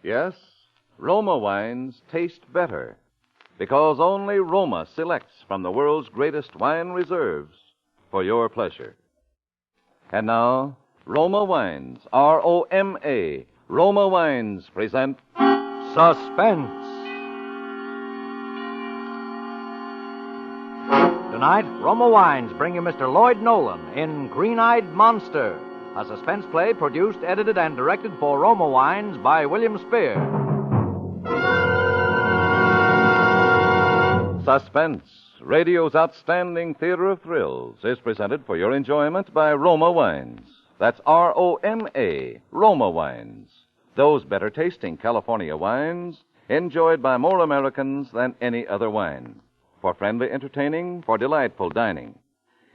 Yes, Roma wines taste better because only Roma selects from the world's greatest wine reserves for your pleasure. And now, Roma Wines, R-O-M-A, Roma Wines present Suspense. Tonight, Roma Wines bring you Mr. Lloyd Nolan in Green-Eyed Monster, a suspense play produced, edited, and directed for Roma Wines by William Spear. Suspense, radio's outstanding theater of thrills, is presented for your enjoyment by Roma Wines. That's R-O-M-A, Roma Wines. Those better-tasting California wines enjoyed by more Americans than any other wine. For friendly entertaining, for delightful dining.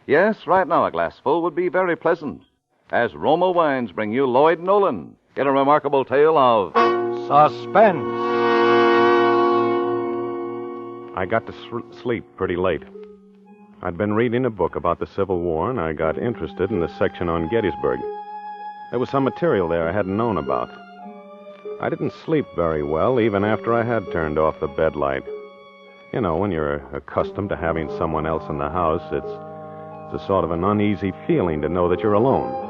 Yes, right now a glassful would be very pleasant, as Roma Wines bring you Lloyd Nolan in a remarkable tale of Suspense. I got to sleep pretty late. I'd been reading a book about the Civil War, and I got interested in the section on Gettysburg. There was some material there I hadn't known about. I didn't sleep very well, even after I had turned off the bed light. You know, when you're accustomed to having someone else in the house, it's a sort of an uneasy feeling to know that you're alone.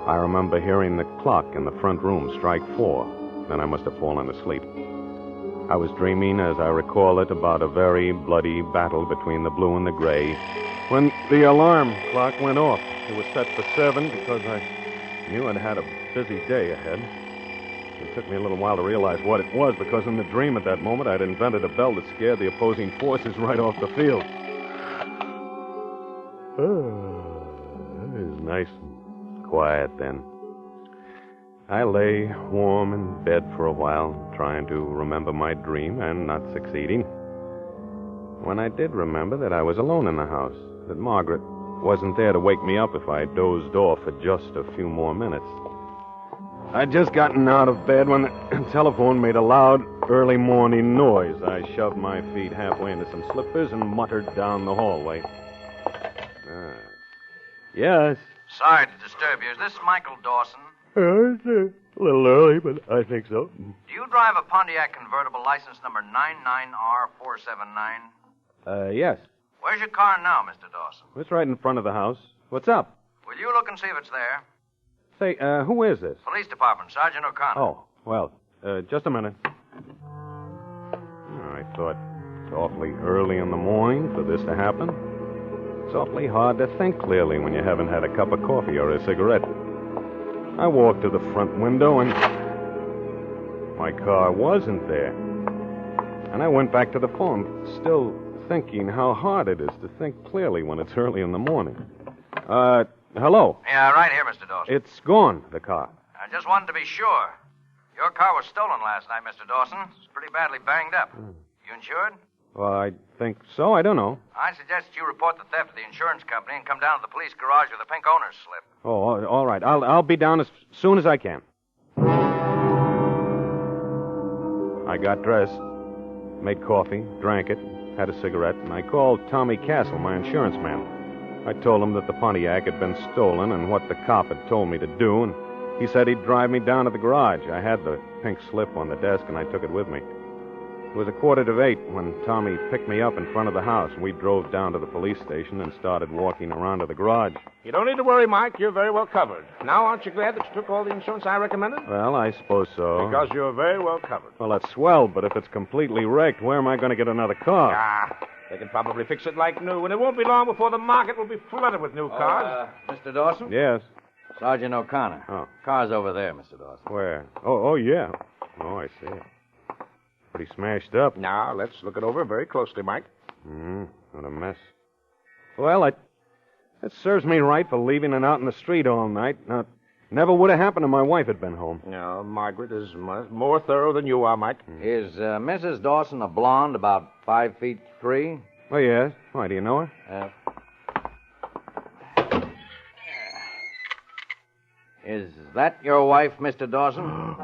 I remember hearing the clock in the front room strike 4. Then I must have fallen asleep. I was dreaming, as I recall it, about a very bloody battle between the blue and the gray, when the alarm clock went off. It was set for 7 because I knew I'd had a busy day ahead. It took me a little while to realize what it was, because in the dream at that moment I'd invented a bell that scared the opposing forces right off the field. Oh, it was nice and quiet then. I lay warm in bed for a while, trying to remember my dream and not succeeding. When I did remember that I was alone in the house, that Margaret wasn't there to wake me up if I dozed off for just a few more minutes. I'd just gotten out of bed when the telephone made a loud, early morning noise. I shoved my feet halfway into some slippers and muttered down the hallway. Yes? Sorry to disturb you. Is this Michael Dawson? It's a little early, but I think so. Do you drive a Pontiac convertible license number 99R479? Yes. Where's your car now, Mr. Dawson? It's right in front of the house. What's up? Will you look and see if it's there? Say, who is this? Police Department, Sergeant O'Connor. Oh, well, just a minute. I thought it's awfully early in the morning for this to happen. It's awfully hard to think clearly when you haven't had a cup of coffee or a cigarette. I walked to the front window and my car wasn't there. And I went back to the phone, still thinking how hard it is to think clearly when it's early in the morning. Hello? Yeah, right here, Mr. Dawson. It's gone, the car. I just wanted to be sure. Your car was stolen last night, Mr. Dawson. It's pretty badly banged up. You insured? Well, I think so. I don't know. I suggest you report the theft to the insurance company and come down to the police garage with a pink owner's slip. Oh, all right. I'll be down as soon as I can. I got dressed, made coffee, drank it, had a cigarette, and I called Tommy Castle, my insurance man. I told him that the Pontiac had been stolen and what the cop had told me to do, and he said he'd drive me down to the garage. I had the pink slip on the desk, and I took it with me. It was 7:45 when Tommy picked me up in front of the house, and we drove down to the police station and started walking around to the garage. You don't need to worry, Mike. You're very well covered. Now, aren't you glad that you took all the insurance I recommended? Well, I suppose so. Because you're very well covered. Well, that's swell, but if it's completely wrecked, where am I going to get another car? They can probably fix it like new, and it won't be long before the market will be flooded with new cars. Mr. Dawson? Yes. Sergeant O'Connor. Oh. Car's over there, Mr. Dawson. Where? Oh, yeah. Oh, I see it. Pretty smashed up. Now, let's look it over very closely, Mike. What a mess. Well, it serves me right for leaving it out in the street all night. Now, never would have happened if my wife had been home. No, Margaret is more thorough than you are, Mike. Is Mrs. Dawson a blonde, about 5'3"? Oh, yes. Why, do you know her? Is that your wife, Mr. Dawson?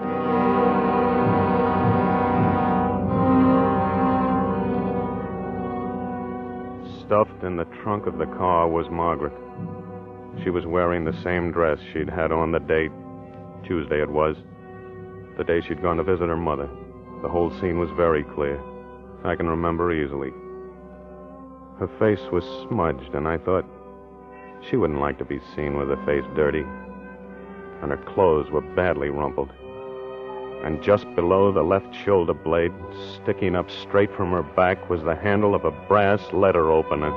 Stuffed in the trunk of the car was Margaret. She was wearing the same dress she'd had on the date. Tuesday it was. The day she'd gone to visit her mother. The whole scene was very clear. I can remember easily. Her face was smudged, and I thought she wouldn't like to be seen with her face dirty. And her clothes were badly rumpled. And just below the left shoulder blade, sticking up straight from her back, was the handle of a brass letter opener.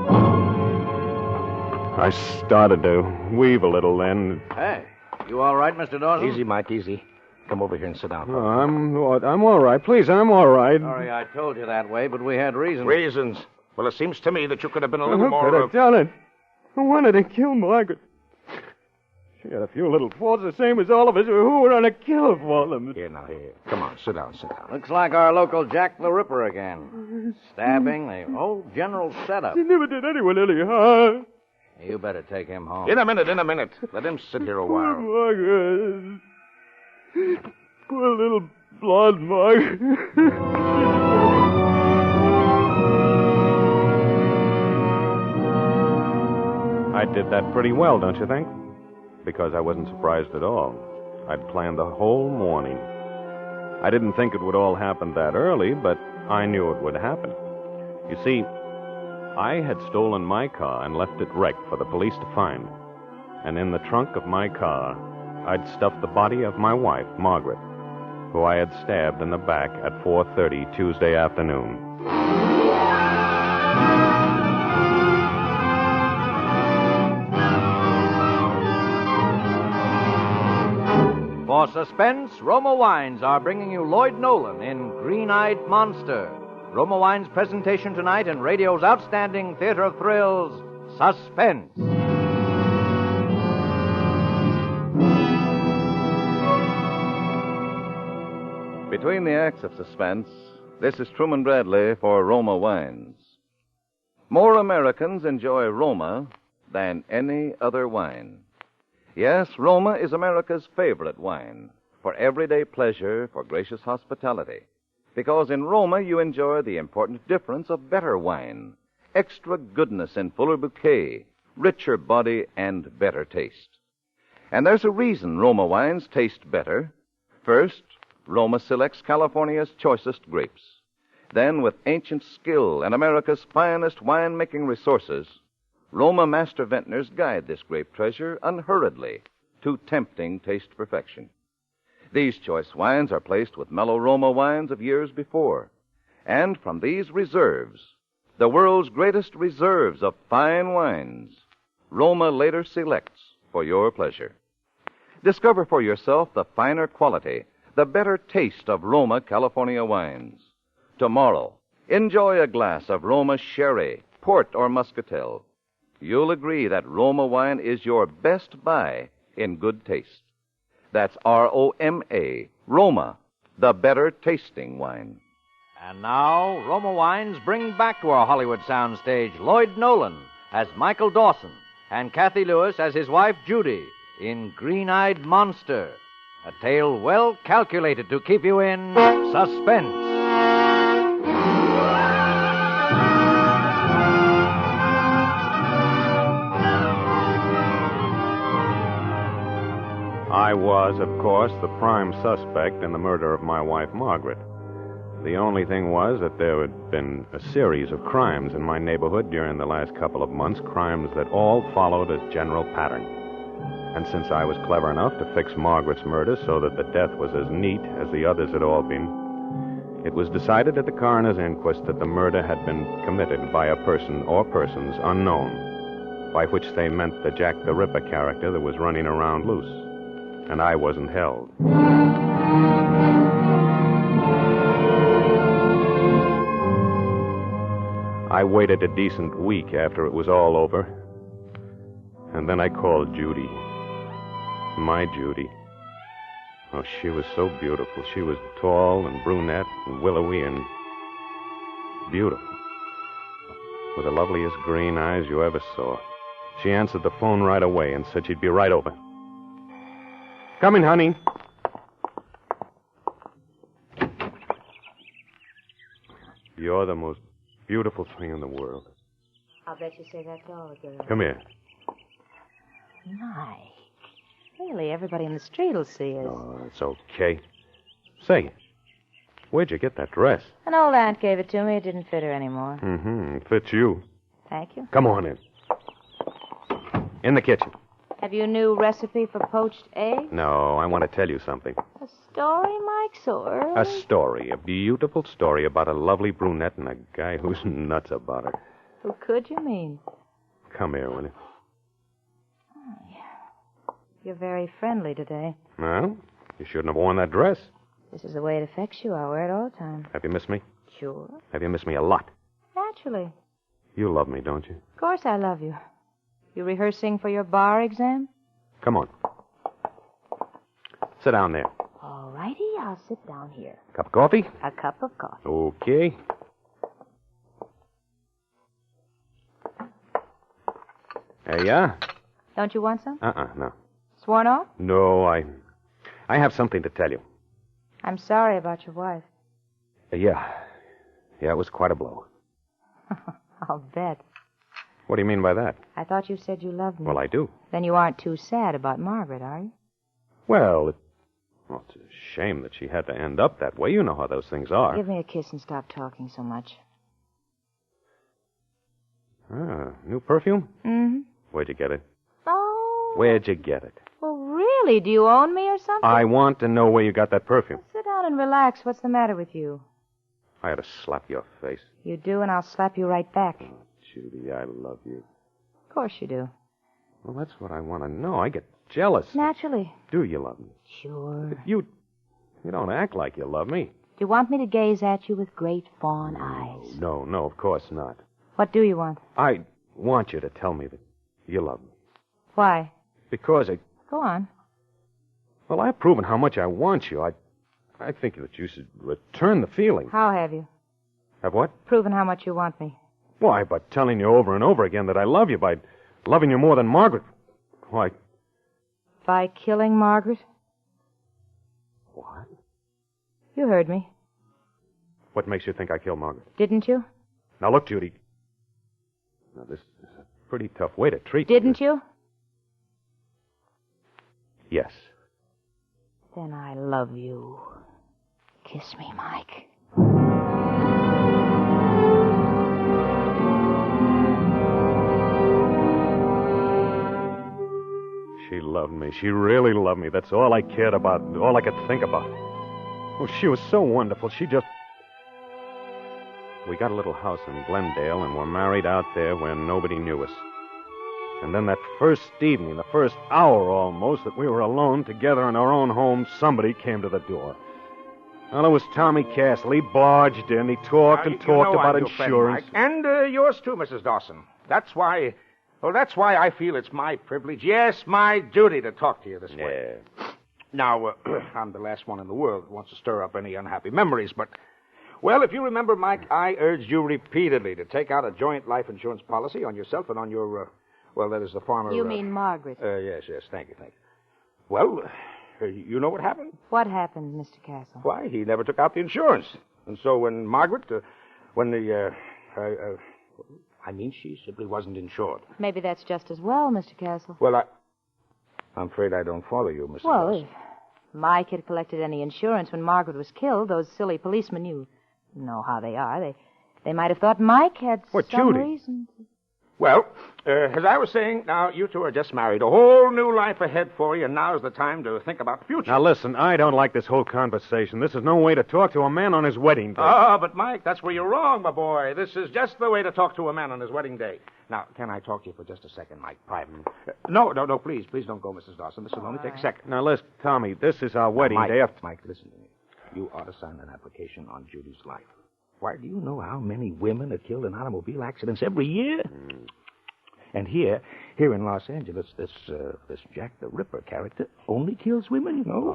I started to weave a little then. Hey, you all right, Mr. Dawson? Easy, Mike, easy. Come over here and sit down. Oh, I'm all right. Please, I'm all right. Sorry I told you that way, but we had reasons. Reasons? Well, it seems to me that you could have been a little Who more... could have done it? Who wanted to kill Margaret? She had a few little faults the same as all of us. Who were on a kill for them? Here. Come on, sit down. Looks like our local Jack the Ripper again. Stabbing, the whole general setup. He never did anyone any harm. You better take him home. In a minute. Let him sit here a Poor while. Margaret. Poor little blonde Margaret. I did that pretty well, don't you think? Because I wasn't surprised at all. I'd planned the whole morning. I didn't think it would all happen that early, but I knew it would happen. You see, I had stolen my car and left it wrecked for the police to find. And in the trunk of my car, I'd stuffed the body of my wife, Margaret, who I had stabbed in the back at 4:30 Tuesday afternoon. For Suspense, Roma Wines are bringing you Lloyd Nolan in Green-Eyed Monster. Roma Wines' presentation tonight in radio's outstanding theater of thrills, Suspense. Between the acts of Suspense, this is Truman Bradley for Roma Wines. More Americans enjoy Roma than any other wine. Yes, Roma is America's favorite wine, for everyday pleasure, for gracious hospitality. Because in Roma you enjoy the important difference of better wine, extra goodness in fuller bouquet, richer body, and better taste. And there's a reason Roma wines taste better. First, Roma selects California's choicest grapes. Then, with ancient skill and America's finest winemaking resources, Roma master vintners guide this grape treasure unhurriedly to tempting taste perfection. These choice wines are placed with mellow Roma wines of years before. And from these reserves, the world's greatest reserves of fine wines, Roma later selects for your pleasure. Discover for yourself the finer quality, the better taste of Roma California wines. Tomorrow, enjoy a glass of Roma sherry, port, or muscatel. You'll agree that Roma wine is your best buy in good taste. That's R-O-M-A, Roma, the better tasting wine. And now, Roma Wines bring back to our Hollywood soundstage Lloyd Nolan as Michael Dawson and Kathy Lewis as his wife Judy in Green-Eyed Monster, a tale well calculated to keep you in suspense. I was, of course, the prime suspect in the murder of my wife, Margaret. The only thing was that there had been a series of crimes in my neighborhood during the last couple of months, crimes that all followed a general pattern. And since I was clever enough to fix Margaret's murder so that the death was as neat as the others had all been, it was decided at the coroner's inquest that the murder had been committed by a person or persons unknown, by which they meant the Jack the Ripper character that was running around loose. And I wasn't held. I waited a decent week after it was all over. And then I called Judy. My Judy. Oh, she was so beautiful. She was tall and brunette and willowy and beautiful. With the loveliest green eyes you ever saw. She answered the phone right away and said she'd be right over. Coming, honey. You're the most beautiful thing in the world. I'll bet you say that to all the girls. Come here. Mike. Really, everybody in the street will see us. Oh, it's okay. Say, where'd you get that dress? An old aunt gave it to me. It didn't fit her anymore. Mm-hmm. It fits you. Thank you. Come on in. In the kitchen. Have you a new recipe for poached eggs? No, I want to tell you something. A story, Mike, so early? A story. A beautiful story about a lovely brunette and a guy who's nuts about her. Who could you mean? Come here, will you? Oh, yeah. You're very friendly today. Well, you shouldn't have worn that dress. This is the way it affects you. I wear it all the time. Have you missed me? Sure. Have you missed me a lot? Naturally. You love me, don't you? Of course I love you. You rehearsing for your bar exam? Come on. Sit down there. All righty, I'll sit down here. Cup of coffee? A cup of coffee. Okay. There you are. Don't you want some? No. Sworn off? No, I have something to tell you. I'm sorry about your wife. Yeah, it was quite a blow. I'll bet. What do you mean by that? I thought you said you loved me. Well, I do. Then you aren't too sad about Margaret, are you? Well, it's a shame that she had to end up that way. You know how those things are. Give me a kiss and stop talking so much. New perfume? Mm-hmm. Where'd you get it? Oh. Where'd you get it? Well, really? Do you own me or something? I want to know where you got that perfume. Sit down and relax. What's the matter with you? I ought to slap your face. You do, and I'll slap you right back. Oh, Judy, I love you. Of course you do. Well, that's what I want to know. I get jealous. Naturally. Do you love me? Sure. But you don't act like you love me. Do you want me to gaze at you with great fawn eyes? No, of course not. What do you want? I want you to tell me that you love me. Why? Because Go on. Well, I've proven how much I want you. I think that you should return the feeling. How have you? Have what? Proven how much you want me. Why, by telling you over and over again that I love you, by loving you more than Margaret. Why? By killing Margaret? What? You heard me. What makes you think I killed Margaret? Didn't you? Now, look, Judy. Now, this is a pretty tough way to treat Didn't you? Yes. Then I love you. Kiss me, Mike. She loved me. She really loved me. That's all I cared about, all I could think about. Oh, she was so wonderful. We got a little house in Glendale and were married out there where nobody knew us. And then that first evening, the first hour almost, that we were alone together in our own home, somebody came to the door. Well, it was Tommy Castle. He barged in. He talked and talked about insurance. And yours too, Mrs. Dawson. That's why I feel it's my privilege, yes, my duty to talk to you this way. Now, I'm the last one in the world who wants to stir up any unhappy memories, but, well, if you remember, Mike, I urged you repeatedly to take out a joint life insurance policy on yourself and on your, that is the farmer. You mean Margaret? Yes, thank you. Well, you know what happened? What happened, Mr. Castle? Why, he never took out the insurance. And so when Margaret, she simply wasn't insured. Maybe that's just as well, Mr. Castle. Well, I'm afraid I don't follow you, Mr. Well, Dawson. if Mike had collected any insurance when Margaret was killed, those silly policemen, you know how they are. They might have thought Mike had some reason to... Well, as I was saying, now, you two are just married. A whole new life ahead for you, and now's the time to think about the future. Now, listen, I don't like this whole conversation. This is no way to talk to a man on his wedding day. But, Mike, that's where you're wrong, my boy. This is just the way to talk to a man on his wedding day. Now, can I talk to you for just a second, Mike, private? No, please don't go, Mrs. Dawson. This will only take a second. Now, listen, Tommy, this is our wedding day. Mike, listen to me. You ought to sign an application on Judy's life. Why, do you know how many women are killed in automobile accidents every year? And here in Los Angeles, this Jack the Ripper character only kills women, you know.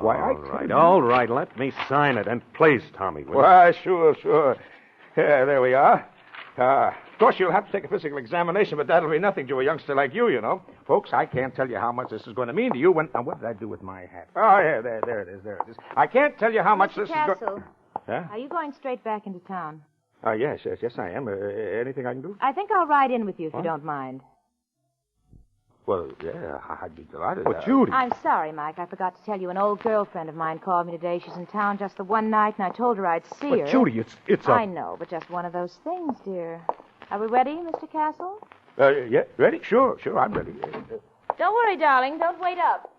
All right, let me sign it. And please, Tommy, will you? Why, sure. Yeah, there we are. Of course, you'll have to take a physical examination, but that'll be nothing to a youngster like you know. Folks, I can't tell you how much this is going to mean to you when... Now, what did I do with my hat? Oh, yeah, there it is. I can't tell you how much this is going... Castle, are you going straight back into town? Yes, I am. Anything I can do? I think I'll ride in with you if you don't mind. Well, yeah, I'd be delighted. Oh, Judy. I'm sorry, Mike. I forgot to tell you. An old girlfriend of mine called me today. She's in town just the one night, and I told her I'd see her. But, Judy, it's I know, but just one of those things, dear. Are we ready, Mr. Castle? Yeah, ready? Sure, I'm ready. Don't worry, darling. Don't wait up.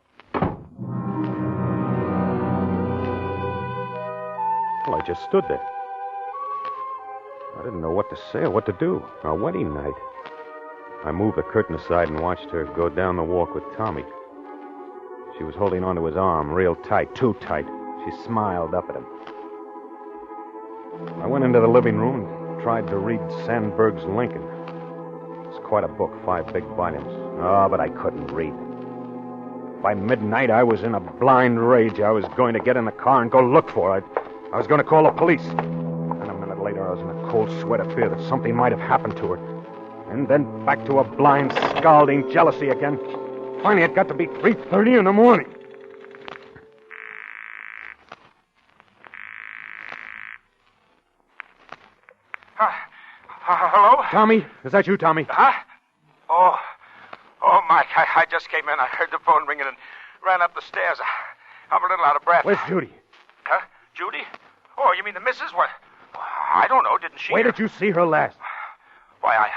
Well, I just stood there. I didn't know what to say or what to do. Our wedding night. I moved the curtain aside and watched her go down the walk with Tommy. She was holding onto his arm real tight, too tight. She smiled up at him. I went into the living room and tried to read Sandberg's Lincoln. It's quite a book, 5 big volumes. Oh, but I couldn't read. By midnight, I was in a blind rage. I was going to get in the car and go look for her. I was going to call the police. And a minute later, I was in a cold sweat of fear that something might have happened to her. And then back to a blind, scalding jealousy again. Finally, it got to be 3:30 in the morning. Hello? Tommy? Is that you, Tommy? Huh? Oh, Mike, I just came in. I heard the phone ringing and ran up the stairs. I'm a little out of breath. Where's Judy? Huh? Judy? Oh, you mean the missus? What? I don't know. Didn't she? Where did you see her last? Why,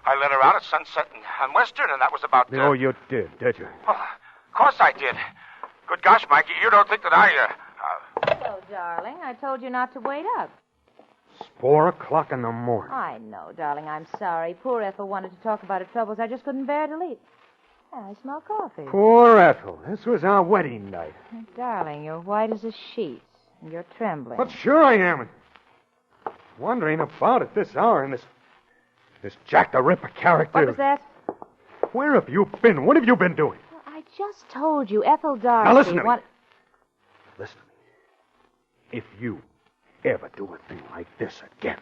I let her out at sunset on Western, and that was about... Oh, you did you? Well, of course I did. Good gosh, Mike, you don't think that I... So, darling, I told you not to wait up. It's 4 o'clock in the morning. I know, darling. I'm sorry. Poor Ethel wanted to talk about her troubles. I just couldn't bear to leave. I smell coffee. Poor Ethel. This was our wedding night. Darling, you're white as a sheet, and you're trembling. But sure I am. Wondering about at this hour and this Jack the Ripper character. What was that? Where have you been? What have you been doing? Well, I just told you, Ethel Darcy... Now listen to me. Listen to me. If you ever do a thing like this again...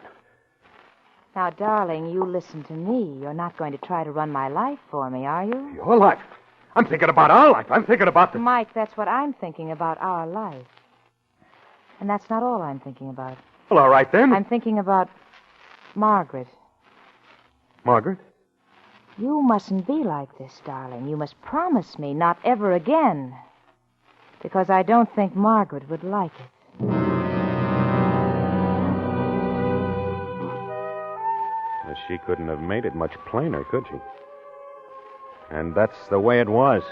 Now, darling, you listen to me. You're not going to try to run my life for me, are you? Your life? I'm thinking about our life. I'm thinking about the... Mike, that's what I'm thinking about, our life. And that's not all I'm thinking about. Well, all right, then. I'm thinking about Margaret. Margaret? You mustn't be like this, darling. You must promise me not ever again. Because I don't think Margaret would like it. She couldn't have made it much plainer, could she? And that's the way it was.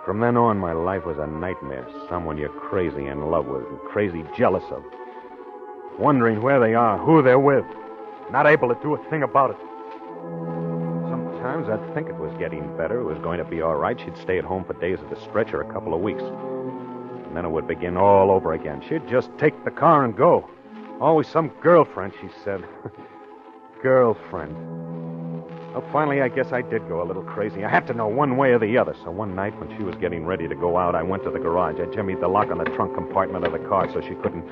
From then on, my life was a nightmare. Someone you're crazy in love with and crazy jealous of. Wondering where they are, who they're with. Not able to do a thing about it. Sometimes I'd think it was getting better. It was going to be all right. She'd stay at home for days at a stretch or a couple of weeks. And then it would begin all over again. She'd just take the car and go. Always some girlfriend, she said. Girlfriend. Well, finally, I guess I did go a little crazy. I had to know one way or the other. So one night when she was getting ready to go out, I went to the garage. I jimmied the lock on the trunk compartment of the car so she couldn't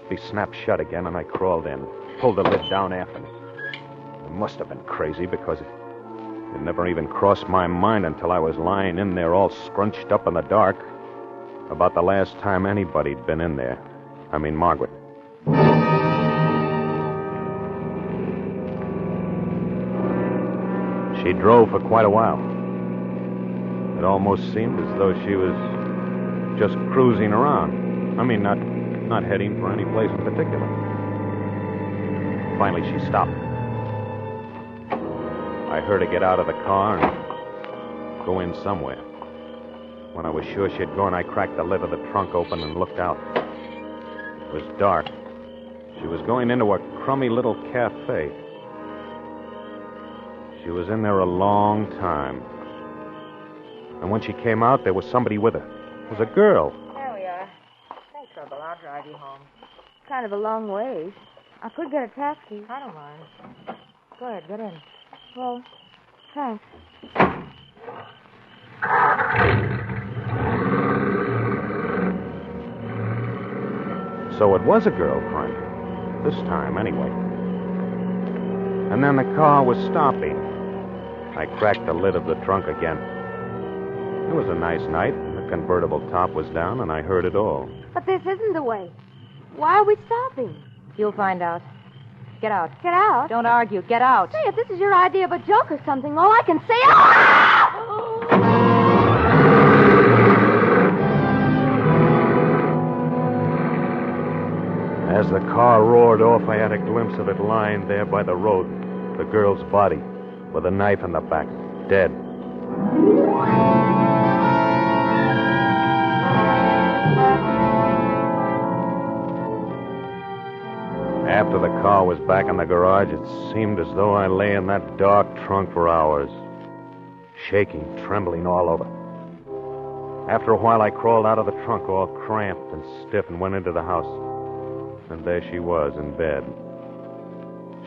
be snapped shut again, and I crawled in, pulled the lid down after me. I must have been crazy because it never even crossed my mind until I was lying in there all scrunched up in the dark about the last time anybody'd been in there. I mean, Margaret. She drove for quite a while. It almost seemed as though she was just cruising around. I mean, not heading for any place in particular. Finally, she stopped. I heard her get out of the car and go in somewhere. When I was sure she'd gone, I cracked the lid of the trunk open and looked out. It was dark. She was going into a crummy little cafe. She was in there a long time. And when she came out, there was somebody with her. It was a girl. There we are. No trouble. I'll drive you home. Kind of a long ways. I could get a taxi. I don't mind. Go ahead, get in. Well, thanks. So it was a girlfriend. This time, anyway. And then the car was stopping. I cracked the lid of the trunk again. It was a nice night. The convertible top was down, and I heard it all. But this isn't the way. Why are we stopping? You'll find out. Get out. Get out? Don't argue. Get out. Say, if this is your idea of a joke or something, all I can say... As the car roared off, I had a glimpse of it lying there by the road. The girl's body, with a knife in the back, dead. After the car was back in the garage, it seemed as though I lay in that dark trunk for hours, shaking, trembling all over. After a while, I crawled out of the trunk all cramped and stiff and went into the house. And there she was in bed.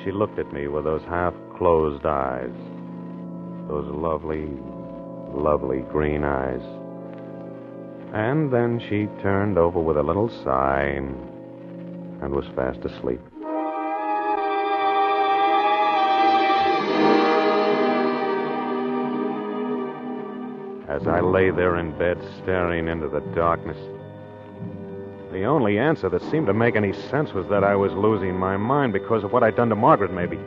She looked at me with those half-closed eyes. Those lovely, lovely green eyes. And then she turned over with a little sigh and was fast asleep. As I lay there in bed staring into the darkness, the only answer that seemed to make any sense was that I was losing my mind because of what I'd done to Margaret, maybe.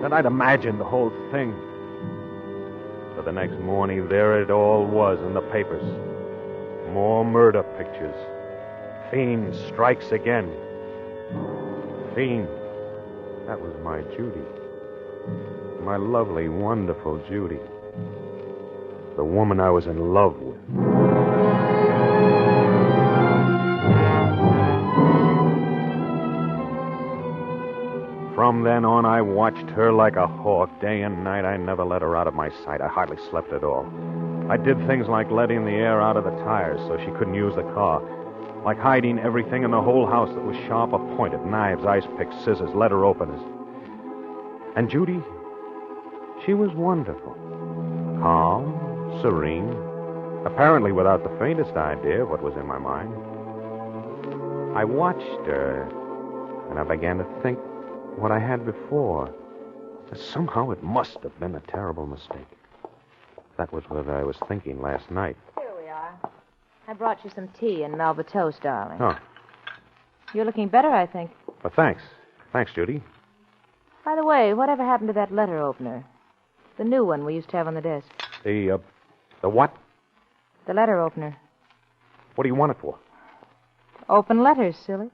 That I'd imagined the whole thing. But the next morning, there it all was in the papers. More murder pictures. Fiend strikes again. Fiend. That was my Judy. My lovely, wonderful Judy. The woman I was in love with. From then on, I watched her like a hawk. Day and night, I never let her out of my sight. I hardly slept at all. I did things like letting the air out of the tires so she couldn't use the car. Like hiding everything in the whole house that was sharp or pointed. Knives, ice picks, scissors, letter openers. And Judy, she was wonderful. Calm, serene, apparently without the faintest idea of what was in my mind. I watched her, and I began to think what I had before. Somehow it must have been a terrible mistake. That was what I was thinking last night. Here we are. I brought you some tea and Melba toast, darling. Oh. You're looking better, I think. Well, thanks. Thanks, Judy. By the way, whatever happened to that letter opener? The new one we used to have on the desk. The what? The letter opener. What do you want it for? Open letters, silly.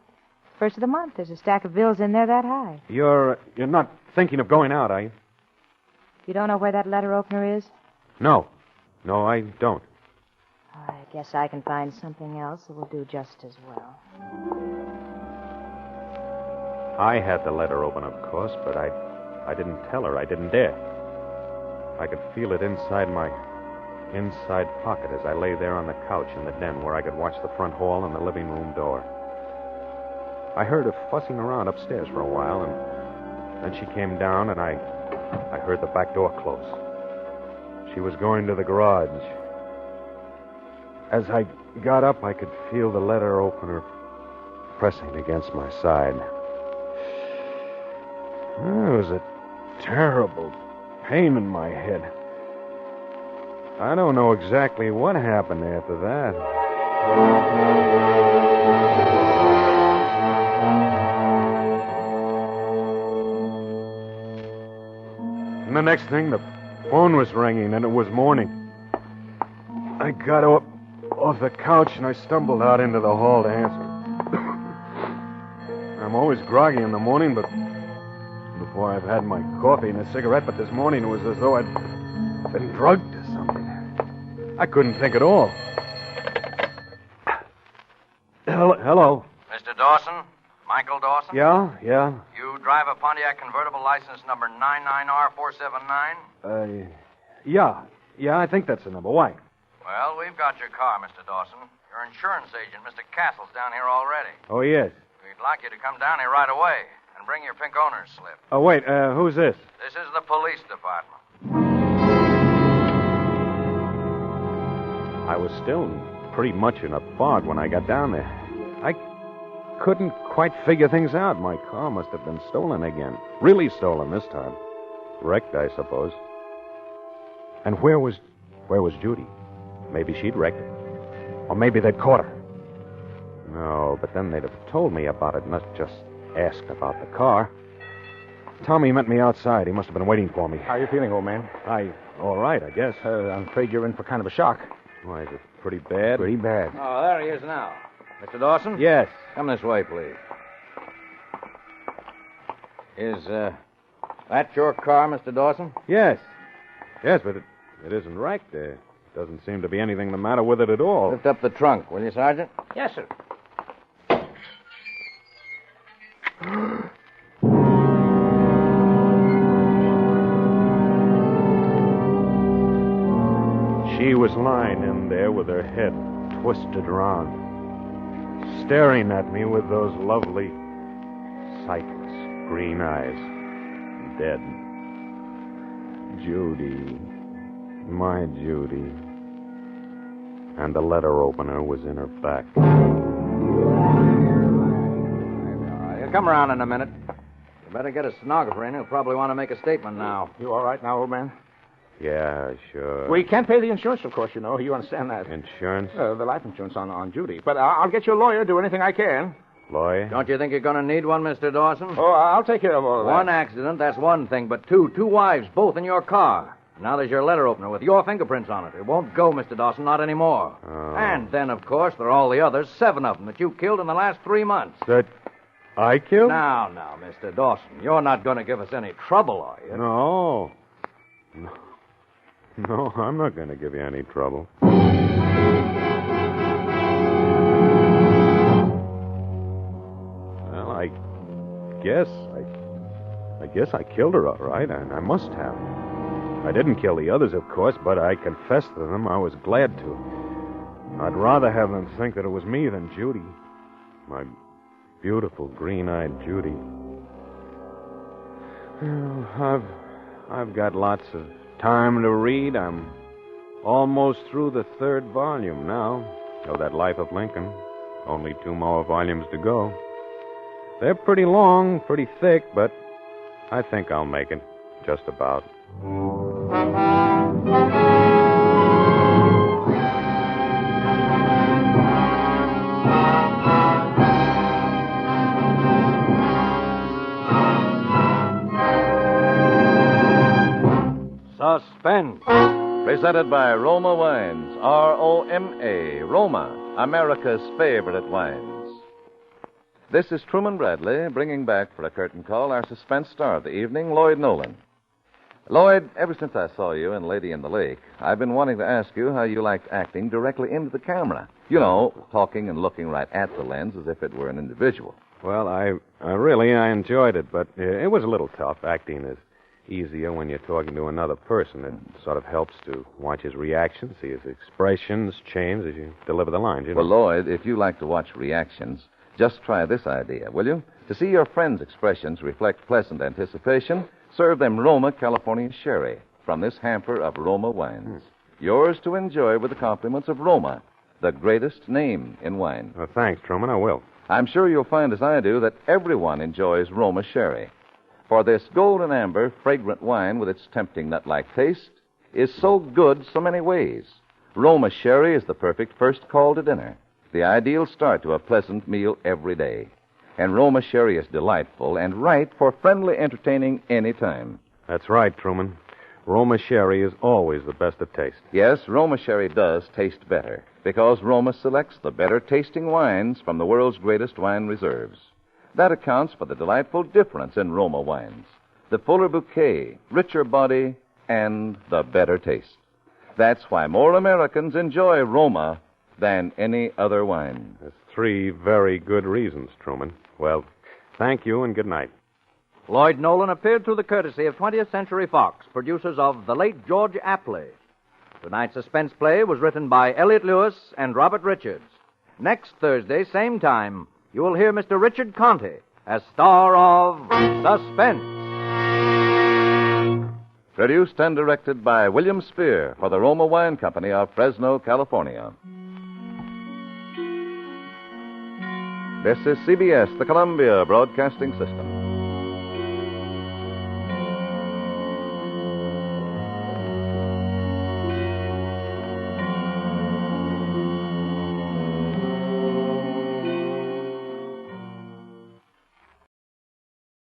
First of the month. There's a stack of bills in there that high. You're not thinking of going out, are you? You don't know where that letter opener is? No. No, I don't. I guess I can find something else that will do just as well. I had the letter open, of course, but I didn't tell her. I didn't dare. I could feel it inside my inside pocket as I lay there on the couch in the den where I could watch the front hall and the living room door. I heard her fussing around upstairs for a while, and then she came down, and I heard the back door close. She was going to the garage. As I got up, I could feel the letter opener pressing against my side. There was a terrible pain in my head. I don't know exactly what happened after that. And the next thing, the phone was ringing, and it was morning. I got up off the couch, and I stumbled out into the hall to answer. I'm always groggy in the morning, but before I've had my coffee and a cigarette, but this morning it was as though I'd been drugged or something. I couldn't think at all. Hello. Mr. Dawson? Michael Dawson? Yeah? You drive a Pontiac convertible license number 99R479? Yeah, I think that's the number. Why? Well, we've got your car, Mr. Dawson. Your insurance agent, Mr. Castle's down here already. Oh, yes. We'd like you to come down here right away and bring your pink owner's slip. Oh, wait, who's this? This is the police department. I was still pretty much in a fog when I got down there. I couldn't quite figure things out. My car must have been stolen again. Really stolen this time. Wrecked, I suppose. And where was Judy? Maybe she'd wrecked it. Or maybe they'd caught her. No, but then they'd have told me about it, not just asked about the car. Tommy met me outside. He must have been waiting for me. How are you feeling, old man? All right, I guess. I'm afraid you're in for kind of a shock. Why, is it pretty bad? Pretty bad. Oh, there he is now. Mr. Dawson? Yes. Come this way, please. Is, that your car, Mr. Dawson? Yes. Yes, but it isn't wrecked. There doesn't seem to be anything the matter with it at all. Lift up the trunk, will you, Sergeant? Yes, sir. She was lying in there with her head twisted around, staring at me with those lovely, sightless green eyes. Dead. Judy. My Judy. And the letter opener was in her back. He'll come around in a minute. You better get a stenographer in. He'll probably want to make a statement now. You all right now, old man? Yeah, sure. We can't pay the insurance, of course, you know. You understand that. Insurance? The life insurance on Judy. But I'll get you a lawyer, do anything I can. Lawyer? Don't you think you're going to need one, Mr. Dawson? Oh, I'll take care of all of that. One accident, that's one thing, but two wives, both in your car. Now there's your letter opener with your fingerprints on it. It won't go, Mr. Dawson, not anymore. Oh. And then, of course, there are all the others, 7 of them that you killed in the last 3 months. That I killed? Now, Mr. Dawson, you're not going to give us any trouble, are you? No, I'm not going to give you any trouble. Well, I guess I killed her all right, and I must have. I didn't kill the others, of course, but I confessed to them I was glad to. I'd rather have them think that it was me than Judy. My beautiful green-eyed Judy. Well, I've got lots of time to read. I'm almost through the 3rd volume now of that Life of Lincoln. Only 2 more volumes to go. They're pretty long, pretty thick, but I think I'll make it. Just about. Suspense. Presented by Roma Wines. R-O-M-A. Roma, America's favorite wines. This is Truman Bradley bringing back for a curtain call our suspense star of the evening, Lloyd Nolan. Lloyd, ever since I saw you in Lady in the Lake, I've been wanting to ask you how you liked acting directly into the camera. You know, talking and looking right at the lens as if it were an individual. Well, I really enjoyed it, but it was a little tough. Acting is easier when you're talking to another person. It sort of helps to watch his reactions, see his expressions change as you deliver the lines. You know? Well, Lloyd, if you like to watch reactions, just try this idea, will you? To see your friends' expressions reflect pleasant anticipation, serve them Roma California Sherry from this hamper of Roma wines. Yours to enjoy with the compliments of Roma, the greatest name in wine. Well, thanks, Truman. I will. I'm sure you'll find, as I do, that everyone enjoys Roma Sherry. For this golden amber, fragrant wine with its tempting nut-like taste is so good so many ways. Roma Sherry is the perfect first call to dinner, the ideal start to a pleasant meal every day. And Roma Sherry is delightful and right for friendly entertaining any time. That's right, Truman. Roma Sherry is always the best of taste. Yes, Roma Sherry does taste better because Roma selects the better-tasting wines from the world's greatest wine reserves. That accounts for the delightful difference in Roma wines. The fuller bouquet, richer body, and the better taste. That's why more Americans enjoy Roma than any other wine. There's 3 very good reasons, Truman. Well, thank you and good night. Lloyd Nolan appeared through the courtesy of 20th Century Fox, producers of the late George Apley. Tonight's suspense play was written by Elliot Lewis and Robert Richards. Next Thursday, same time, you will hear Mr. Richard Conte as star of Suspense. Produced and directed by William Spear for the Roma Wine Company of Fresno, California. This is CBS, the Columbia Broadcasting System.